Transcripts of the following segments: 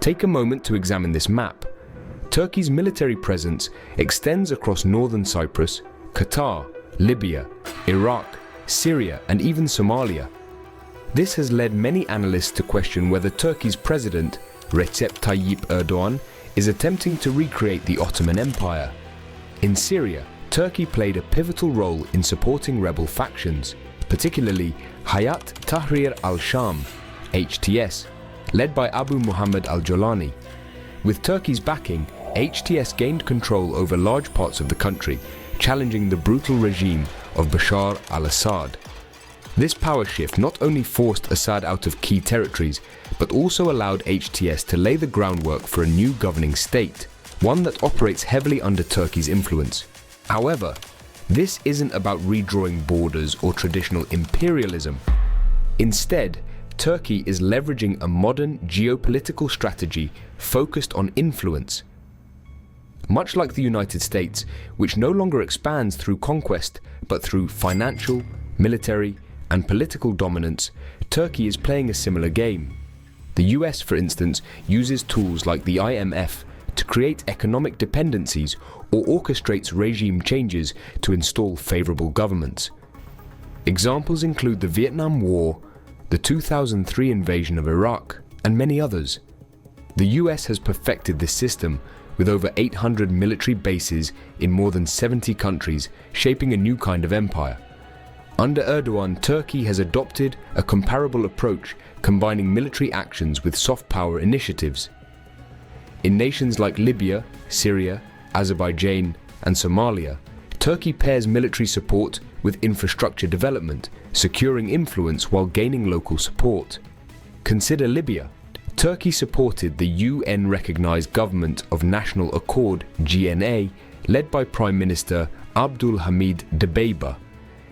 Take a moment to examine this map. Turkey's military presence extends across northern Cyprus, Qatar, Libya, Iraq, Syria, and even Somalia. This has led many analysts to question whether Turkey's president, Recep Tayyip Erdoğan, is attempting to recreate the Ottoman Empire. In Syria, Turkey played a pivotal role in supporting rebel factions, particularly Hayat Tahrir al-Sham, HTS, led by Abu Muhammad al-Jolani. With Turkey's backing, HTS gained control over large parts of the country, challenging the brutal regime of Bashar al-Assad. This power shift not only forced Assad out of key territories, but also allowed HTS to lay the groundwork for a new governing state, one that operates heavily under Turkey's influence. However, this isn't about redrawing borders or traditional imperialism. Instead, Turkey is leveraging a modern geopolitical strategy focused on influence. Much like the United States, which no longer expands through conquest, but through financial, military, and political dominance, Turkey is playing a similar game. The US, for instance, uses tools like the IMF to create economic dependencies or orchestrates regime changes to install favorable governments. Examples include the Vietnam War, the 2003 invasion of Iraq, and many others. The US has perfected this system with over 800 military bases in more than 70 countries, shaping a new kind of empire. Under Erdoğan, Turkey has adopted a comparable approach, combining military actions with soft power initiatives. In nations like Libya, Syria, Azerbaijan, and Somalia, Turkey pairs military support with infrastructure development, securing influence while gaining local support. Consider Libya. Turkey supported the UN-recognized Government of National Accord (GNA), led by Prime Minister Abdülhamid Dbeibeh,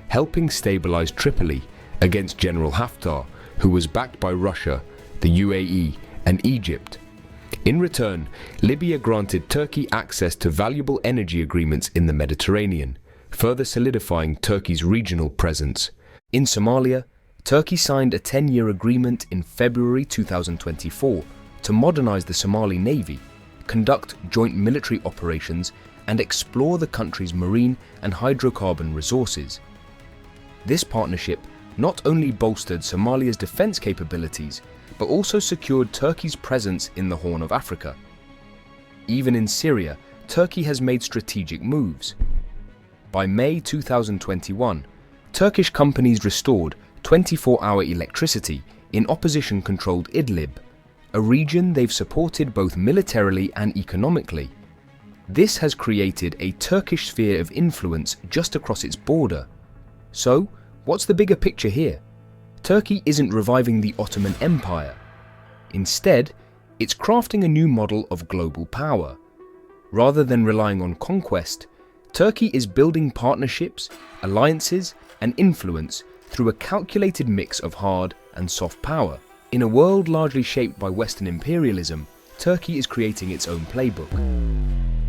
helping stabilize Tripoli against General Haftar, who was backed by Russia, the UAE, and Egypt. In return, Libya granted Turkey access to valuable energy agreements in the Mediterranean, further solidifying Turkey's regional presence. In Somalia, Turkey signed a 10-year agreement in February 2024 to modernize the Somali Navy, conduct joint military operations, and explore the country's marine and hydrocarbon resources. This partnership not only bolstered Somalia's defense capabilities, but also secured Turkey's presence in the Horn of Africa. Even in Syria, Turkey has made strategic moves. By May 2021, Turkish companies restored 24-hour electricity in opposition-controlled Idlib, a region they've supported both militarily and economically. This has created a Turkish sphere of influence just across its border. So, what's the bigger picture here? Turkey isn't reviving the Ottoman Empire. Instead, it's crafting a new model of global power. Rather than relying on conquest, Turkey is building partnerships, alliances, and influence through a calculated mix of hard and soft power. In a world largely shaped by Western imperialism, Turkey is creating its own playbook.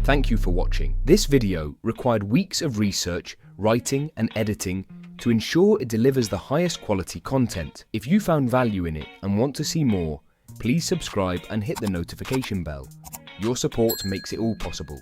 Thank you for watching. This video required weeks of research, writing, and editing to ensure it delivers the highest quality content. If you found value in it and want to see more, please subscribe and hit the notification bell. Your support makes it all possible.